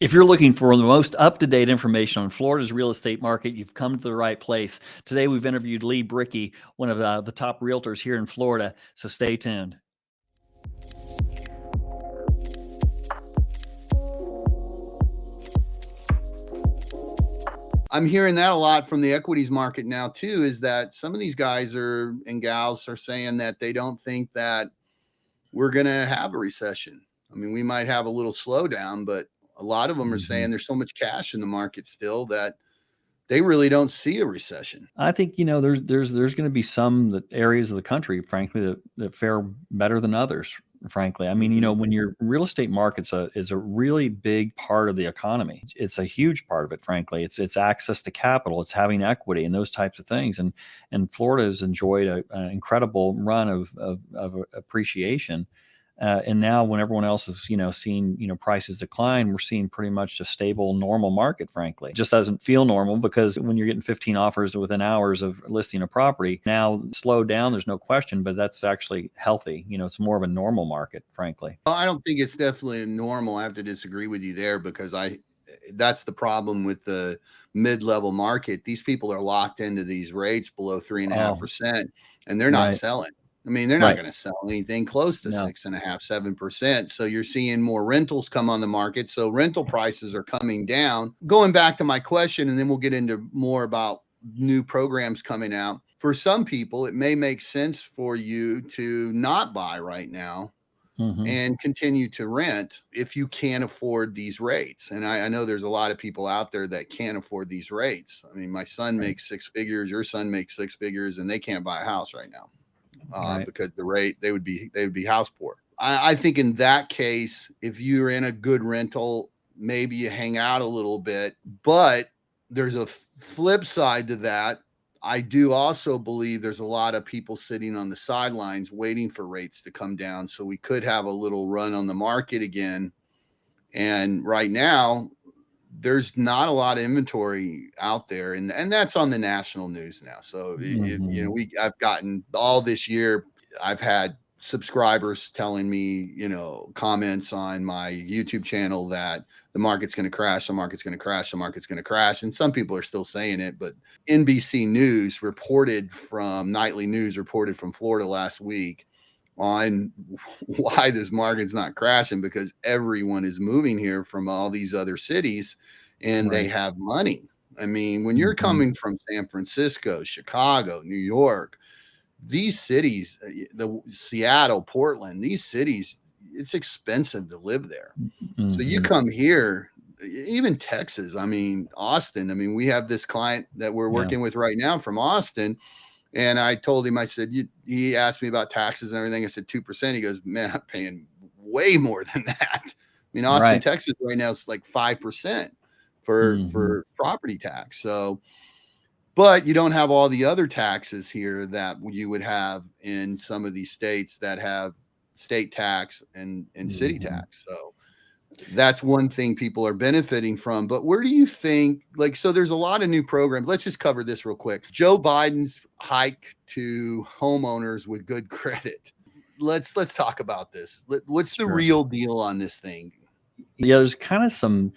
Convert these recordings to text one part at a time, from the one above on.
If you're looking for the most up-to-date information on Florida's real estate market, you've come to the right place. Today, we've interviewed Lee Brickey, one of the top realtors here in Florida. So stay tuned. I'm hearing that a lot from the equities market now too, is that some of these guys and gals are saying that they don't think that we're going to have a recession. I mean, we might have a little slowdown, but a lot of them are saying there's so much cash in the market still that they really don't see a recession. I think, there's going to be some areas of the country, frankly, that fare better than others. Frankly, I mean, when your real estate market's is a really big part of the economy. It's a huge part of it. Frankly, it's access to capital, it's having equity, and those types of things. And Florida has enjoyed an incredible run of appreciation. And now, when everyone else is, seeing, prices decline, we're seeing pretty much a stable, normal market. Frankly, it just doesn't feel normal because when you're getting 15 offers within hours of listing a property, now slowed down. There's no question, but that's actually healthy. It's more of a normal market. Frankly, well, I don't think it's definitely normal. I have to disagree with you there because that's the problem with the mid-level market. These people are locked into these rates below 3.5%, and they're not selling. I mean, they're not going to sell anything close to 6.5%, 7%. So you're seeing more rentals come on the market. So rental prices are coming down. Going back to my question, and then we'll get into more about new programs coming out. For some people, it may make sense for you to not buy right now and continue to rent if you can't afford these rates. And I know there's a lot of people out there that can't afford these rates. I mean, my son makes six figures, your son makes six figures, and they can't buy a house right now. Because the rate they would be house poor. I think in that case, if you're in a good rental, maybe you hang out a little bit, but there's a flip side to that. I do also believe there's a lot of people sitting on the sidelines waiting for rates to come down. So we could have a little run on the market again. And right now, there's not a lot of inventory out there, and that's on the national news now. So I've gotten all this year, I've had subscribers telling me, comments on my YouTube channel that the market's going to crash, the market's going to crash, the market's going to crash. And some people are still saying it, but NBC News Nightly News reported from Florida last week on why this market's not crashing, because everyone is moving here from all these other cities and they have money. I mean, when you're coming from San Francisco, Chicago, New York, these cities, Seattle, Portland, these cities, it's expensive to live there. So you come here, even Texas, I mean, Austin. I mean, we have this client that we're working with right now from Austin. And I told him, I said, he asked me about taxes and everything. I said, 2%. He goes, man, I'm paying way more than that. I mean, Austin, Texas right now is like 5% for property tax. So, but you don't have all the other taxes here that you would have in some of these states that have state tax and city tax. So that's one thing people are benefiting from. But where do you think, so there's a lot of new programs. Let's just cover this real quick. Joe Biden's hike to homeowners with good credit. Let's talk about this. What's the real deal on this thing? Yeah, there's kind of some,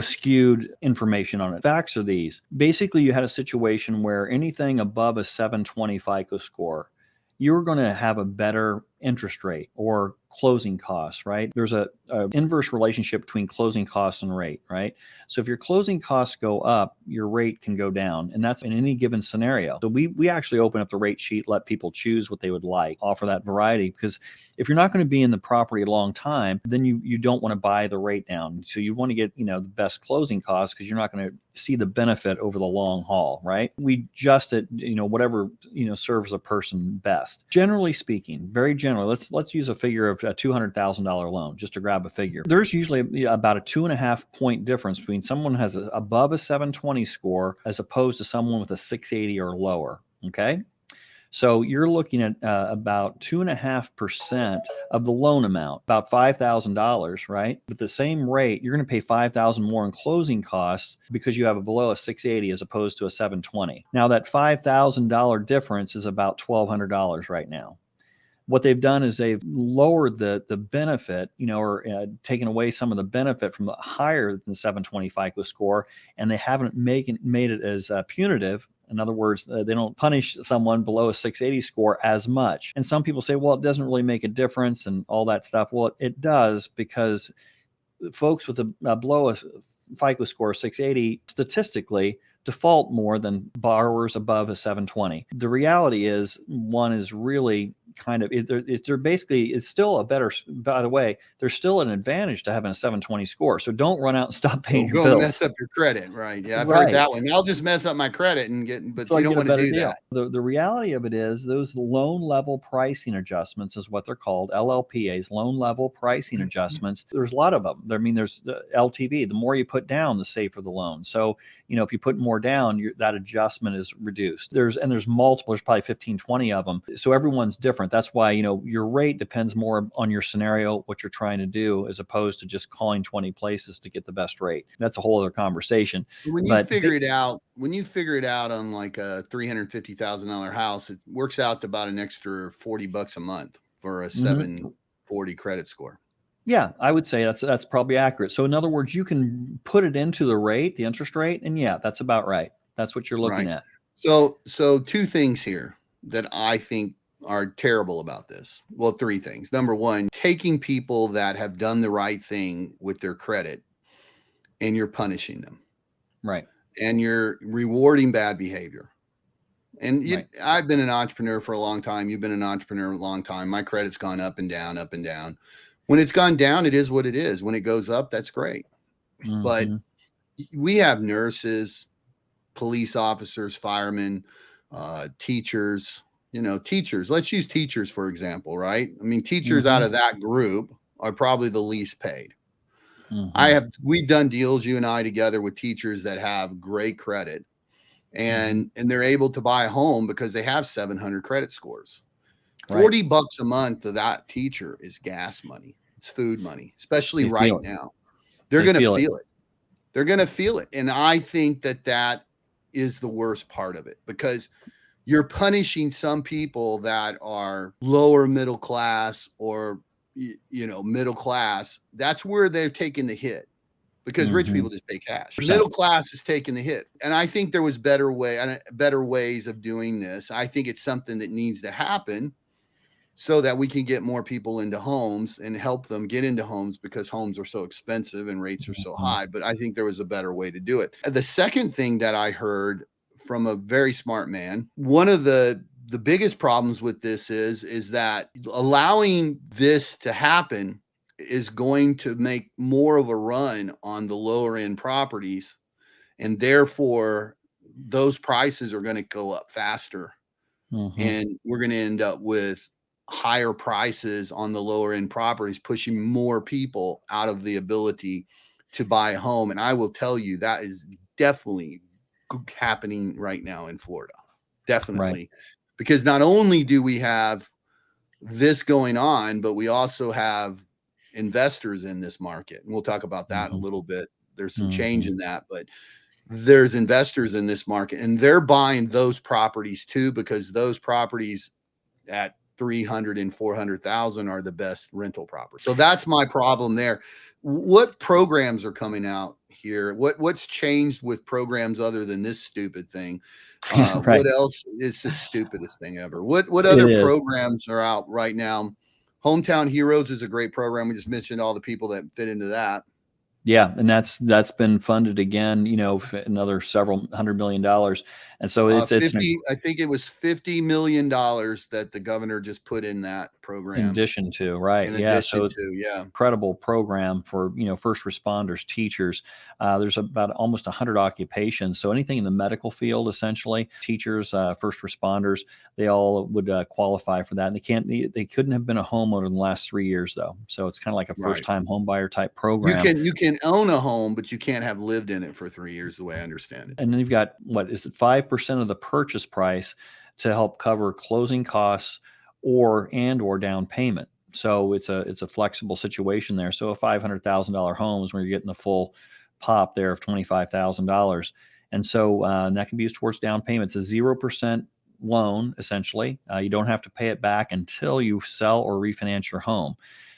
skewed information on it. Facts are these. Basically, you had a situation where anything above a 720 FICO score, you're going to have a better interest rate or closing costs, right? There's a inverse relationship between closing costs and rate, right? So if your closing costs go up, your rate can go down, and that's in any given scenario. So we actually open up the rate sheet, let people choose what they would like, offer that variety, because if you're not going to be in the property a long time, then you don't want to buy the rate down. So you want to get, the best closing costs because you're not going to see the benefit over the long haul, right? We adjust it, whatever, serves a person best. Generally speaking, very generally, let's use a figure of a $200,000 loan, just to grab a figure. There's usually about a 2.5 point difference between someone who has above a 720 score as opposed to someone with a 680 or lower. Okay. So you're looking at about 2.5% of the loan amount, about $5,000, right? With the same rate, you're going to pay $5,000 more in closing costs because you have a below a 680 as opposed to a 720. Now that $5,000 difference is about $1,200 right now. what they've done is they've lowered the benefit, or taken away some of the benefit from the higher than 720 FICO score, and they haven't made it as punitive. In other words, they don't punish someone below a 680 score as much. And some people say, well, it doesn't really make a difference and all that stuff. Well, it does, because folks with a below a FICO score of 680 statistically default more than borrowers above a 720. The reality is, one is really kind of, they're basically, it's still a better, by the way, there's still an advantage to having a 720 score. So don't run out and stop paying your bills. Mess up your credit, right? Yeah, I've heard that one. I'll just mess up my credit and but so you don't want to do that. The reality of it is, those loan level pricing adjustments is what they're called, LLPAs, loan level pricing adjustments. There's a lot of them. I mean, there's the LTV. The more you put down, the safer the loan. So, if you put more down, that adjustment is reduced. There's multiple, there's probably 15, 20 of them. So everyone's different. That's why, your rate depends more on your scenario, what you're trying to do, as opposed to just calling 20 places to get the best rate. That's a whole other conversation. When you figure it out on like a $350,000 house, it works out to about an extra $40 a month for a 740 credit score. Yeah, I would say that's probably accurate. So in other words, you can put it into the rate, the interest rate, and yeah, that's about right. That's what you're looking at. So two things here that I think are terrible about this. Well, three things. Number one, taking people that have done the right thing with their credit and you're punishing them. Right. And you're rewarding bad behavior. And I've been an entrepreneur for a long time. You've been an entrepreneur a long time. My credit's gone up and down, up and down. When it's gone down, it is what it is. When it goes up, that's great. But we have nurses, police officers, firemen, teachers, teachers. Let's use teachers, for example, right? I mean, teachers out of that group are probably the least paid. We've done deals, you and I, together with teachers that have great credit, and they're able to buy a home because they have 700 credit scores. $40 a month of that teacher is gas money. It's food money, especially right now. They're going to feel it. They're going to feel it. And I think that is the worst part of it, because you're punishing some people that are lower middle class or, middle class. That's where they're taking the hit, because rich people just pay cash. Middle class is taking the hit. And I think there was better ways of doing this. I think it's something that needs to happen, so that we can get more people into homes and help them get into homes, because homes are so expensive and rates are so high. But I think there was a better way to do it. The second thing that I heard from a very smart man, one of the biggest problems with this is that allowing this to happen is going to make more of a run on the lower end properties. And therefore, those prices are going to go up faster. And we're going to end up with higher prices on the lower end properties, pushing more people out of the ability to buy a home. And I will tell you, that is definitely happening right now in Florida. Definitely. Because not only do we have this going on, but we also have investors in this market. And we'll talk about that in a little bit. There's some change in that, but there's investors in this market, and they're buying those properties too, because those properties at 300 and 400,000 are the best rental property. So that's my problem there. What programs are coming out here? What's changed with programs other than this stupid thing? What else is the stupidest thing ever? What other programs are out right now? Hometown Heroes is a great program. We just mentioned all the people that fit into that. Yeah, and that's been funded again, another several $100 million. And so it's 50, I think it was $50 million that the governor just put in that program. In addition to, right. So it's incredible program for, first responders, teachers. There's about almost 100 occupations. So anything in the medical field, essentially, teachers, first responders, they all would qualify for that. And they couldn't have been a homeowner in the last 3 years, though. So it's kind of like a first time home buyer type program. You can own a home, but you can't have lived in it for 3 years, the way I understand it. And then you've got, 5% of the purchase price to help cover closing costs or down payment. So it's a flexible situation there. So a $500,000 home is where you're getting the full pop there of $25,000. And so that can be used towards down payments. A 0% loan, essentially. You don't have to pay it back until you sell or refinance your home.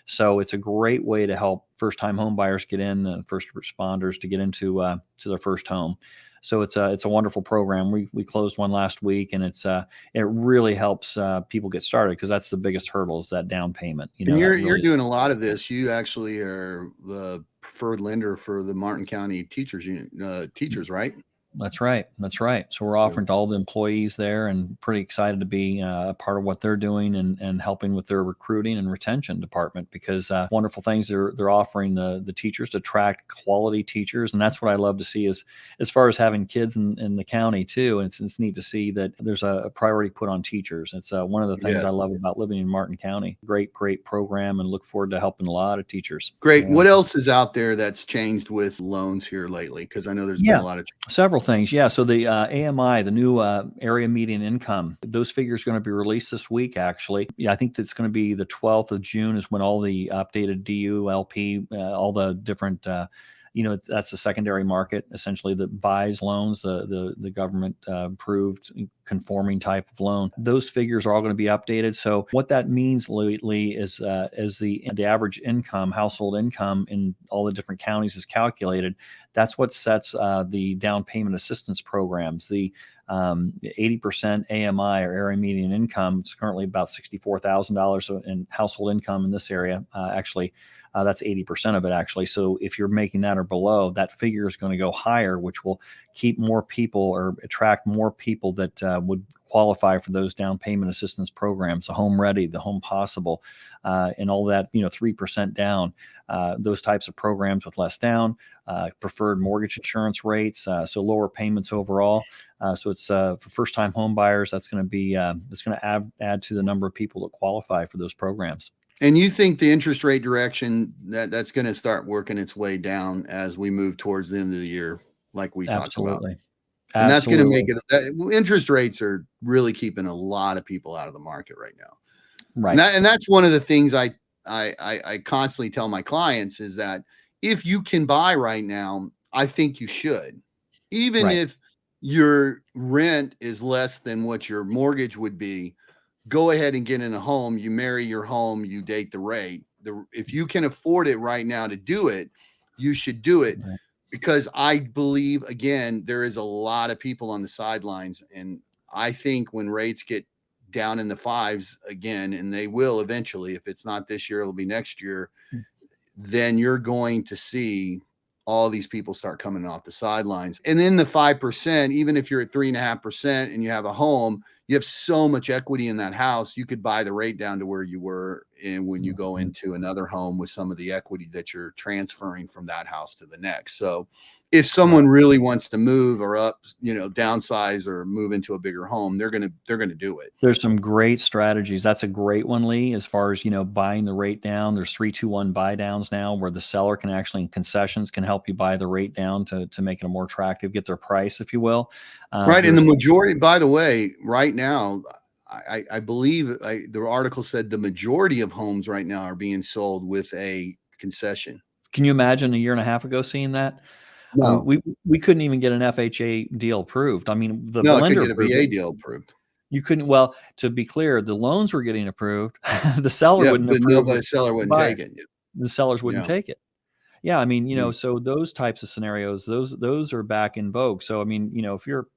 So it's a great way to help first-time home buyers get in, first responders to get into to their first home. So it's a wonderful program. We closed one last week, and it really helps people get started, because that's the biggest hurdle, is that down payment. And That you're really is. doing a lot of this. You actually are the preferred lender for the Martin County Teachers Union, teachers, right? That's right. That's right. So we're offering to all the employees there, and pretty excited to be a part of what they're doing, and helping with their recruiting and retention department, because wonderful things they're offering the teachers to attract quality teachers. And that's what I love to see, is as far as having kids in the county too. And it's neat to see that there's a priority put on teachers. It's one of the things I love about living in Martin County. Great program, and look forward to helping a lot of teachers. Great. What else is out there that's changed with loans here lately? Because I know there's been a lot of several things. Yeah. So the AMI, the new area median income, those figures are going to be released this week, actually. Yeah, I think that's going to be the 12th of June is when all the updated DULP, all the different, that's the secondary market, essentially, that buys loans, the government approved conforming type of loan. Those figures are all going to be updated. So what that means lately is as the average income, household income in all the different counties is calculated, that's what sets the down payment assistance programs. The 80% AMI, or area median income, is currently about $64,000 in household income in this area. Actually, that's 80% of it, actually. So if you're making that or below, that figure is going to go higher, which will keep more people, or attract more people that would qualify for those down payment assistance programs, the Home Ready, the Home Possible, and all that, 3% down, those types of programs with less down, preferred mortgage insurance rates, so lower payments overall. So it's for first-time home buyers. That's going to be that's going to add to the number of people that qualify for those programs. And you think the interest rate direction that's going to start working its way down as we move towards the end of the year, like we talked about? And that's going to make it, interest rates are really keeping a lot of people out of the market right now. Right. And that's one of the things I constantly tell my clients, is that if you can buy right now, I think you should, even if your rent is less than what your mortgage would be. Go ahead and get in a home. You marry your home, you date the rate. If you can afford it right now to do it, you should do it. Right. Because I believe, again, there is a lot of people on the sidelines. And I think when rates get down in the fives again, and they will eventually, if it's not this year, it'll be next year, then you're going to see all these people start coming off the sidelines. And in the 5%, even if you're at 3.5% and you have a home, you have so much equity in that house, you could buy the rate down to where you were. And when you go into another home with some of the equity that you're transferring from that house to the next. So if someone really wants to move or up, downsize or move into a bigger home, they're going to do it. There's some great strategies. That's a great one, Lee, as far as, buying the rate down. There's 3-2-1 buy downs now, where the seller can actually, in concessions, can help you buy the rate down to make it more attractive, get their price, if you will. Right. And the majority, by the way, right now, I believe the article said the majority of homes right now are being sold with a concession. Can you imagine a year and a half ago seeing that? No. We couldn't even get an FHA deal approved. I mean, the lender lender couldn't get a VA deal approved. You couldn't. Well, to be clear, the loans were getting approved. The seller wouldn't approve. The seller wouldn't take it. The sellers wouldn't take it. Yeah, I mean, so those types of scenarios, those are back in vogue. So I mean, if you're,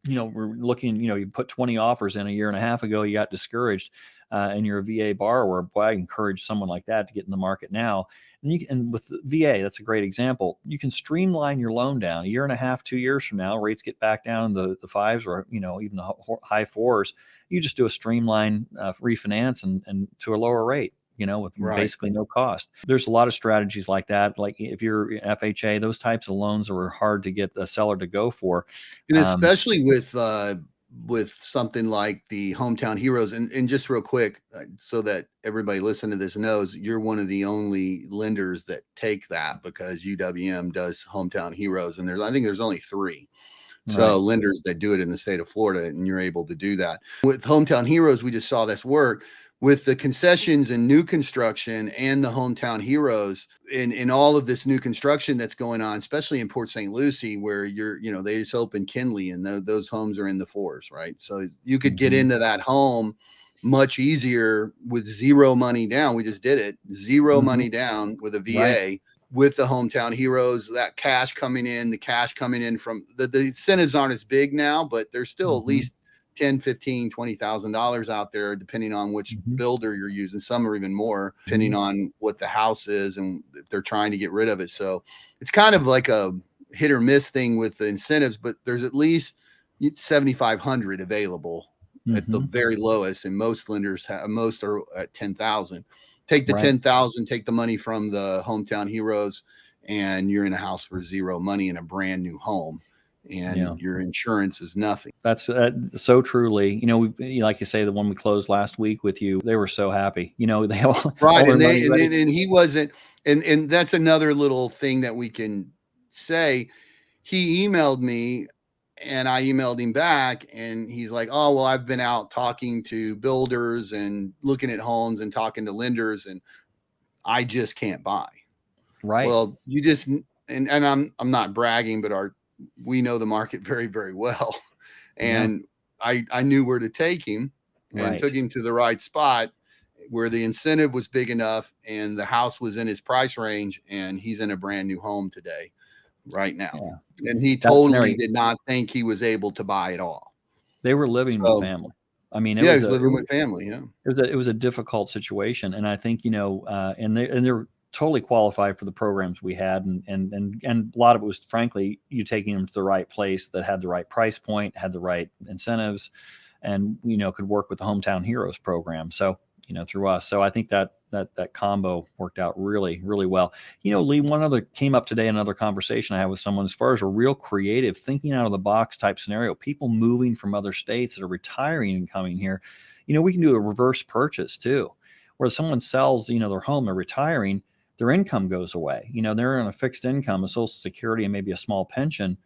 we're looking, you put 20 offers in a year and a half ago, you got discouraged, and you're a VA borrower. Boy, I encourage someone like that to get in the market now. And with the VA, that's a great example. You can streamline your loan down a year and a half, 2 years from now. Rates get back down the fives, or even the high fours. You just do a streamline refinance and to a lower rate, with basically no cost. There's a lot of strategies like that. Like if you're FHA, those types of loans are hard to get the seller to go for, and especially with something like the Hometown Heroes. And just real quick, so that everybody listening to this knows, you're one of the only lenders that take that, because UWM does Hometown Heroes, and I think there's only 3. So lenders that do it in the state of Florida, and you're able to do that. With Hometown Heroes, we just saw this work. with the concessions and new construction and the hometown heroes in all of this new construction that's going on, especially in Port St. Lucie, where they just opened Kinley and those homes are in the fours, right? So you could get into that home much easier with zero money down. We just did it, zero money down with a VA. Right. With the hometown heroes, that cash coming in, the cash coming in from the incentives aren't as big now, but there's still at least 10, 15, $20,000 out there, depending on which builder you're using. Some are even more, depending on what the house is and if they're trying to get rid of it. So it's kind of like a hit or miss thing with the incentives, but there's at least 7,500 available at the very lowest. And most lenders most are at 10,000. Take the 10,000, take the money from the hometown heroes, and you're in a house for zero money in a brand new home. And your insurance is nothing. That's so truly, like you say, the one we closed last week with you, they were so happy, they all right. All and he wasn't, and that's another little thing that we can say. He emailed me and I emailed him back and he's like, oh, well, I've been out talking to builders and looking at homes and talking to lenders and I just can't buy. Right. Well, you just, and I'm not bragging, but we know the market very, very well. And I knew where to take him and took him to the right spot where the incentive was big enough and the house was in his price range. And he's in a brand new home today, right now. And he totally did not think he was able to buy it all. They were living with family. I mean, he was living with family. Yeah. It was a difficult situation. And I think, and they're totally qualified for the programs we had. And a lot of it was, frankly, you taking them to the right place that had the right price point, had the right incentives, and, could work with the Hometown Heroes program. So, through us. So I think that combo worked out really, really well. Lee, one other came up today, another conversation I had with someone as far as a real creative thinking out of the box type scenario, people moving from other states that are retiring and coming here. We can do a reverse purchase too, where someone sells, their home, they're retiring, their income goes away. They're on a fixed income, a Social Security, and maybe a small pension.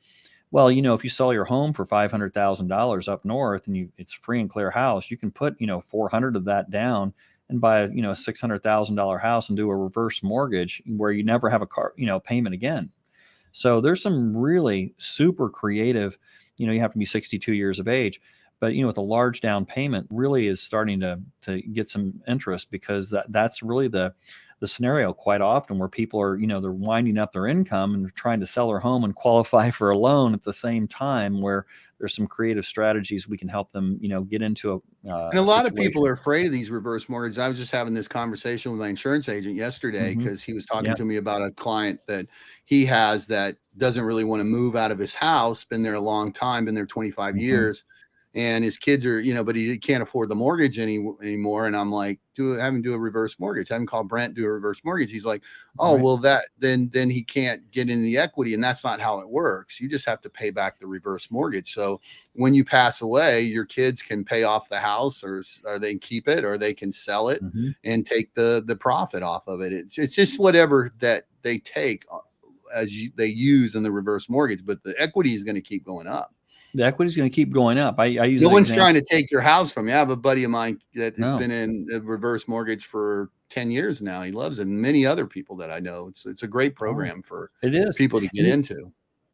Well, if you sell your home for $500,000 up north and it's a free and clear house, you can put, 400 of that down and buy a $600,000 house and do a reverse mortgage where you never have a payment again. So there's some really super creative, you have to be 62 years of age, but with a large down payment really is starting to get some interest, because that's really the scenario quite often where people are, they're winding up their income and they're trying to sell their home and qualify for a loan at the same time, where there's some creative strategies we can help them, get into and a lot of people are afraid of these reverse mortgages. I was just having this conversation with my insurance agent yesterday because he was talking to me about a client that he has that doesn't really want to move out of his house, been there a long time, been there 25 years. And his kids are, but he can't afford the mortgage anymore. And I'm like, have him do a reverse mortgage. Have him call Brent, do a reverse mortgage. He's like, oh, well, then he can't get in the equity. And that's not how it works. You just have to pay back the reverse mortgage. So when you pass away, your kids can pay off the house, or they can keep it, or they can sell it and take the profit off of it. It's just whatever that they take they use in the reverse mortgage, but the equity is going to keep going up. The equity is going to keep going up. I use no one's trying to take your house from you. I have a buddy of mine that has been in a reverse mortgage for 10 years now. He loves it. And many other people that I know. It's a great program for people to get into.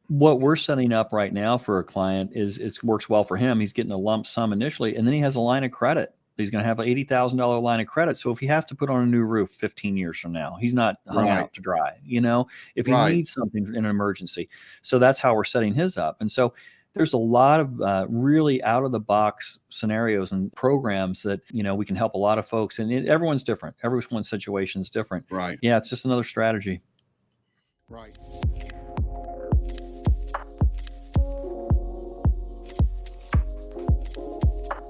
What we're setting up right now for a client is it works well for him. He's getting a lump sum initially, and then he has a line of credit. He's going to have an $80,000 line of credit. So if he has to put on a new roof 15 years from now, he's not hung out to dry, if he needs something in an emergency. So that's how we're setting his up. And so there's a lot of really out of the box scenarios and programs that, we can help a lot of folks. And everyone's different. Everyone's situation is different. Right. Yeah. It's just another strategy. Right.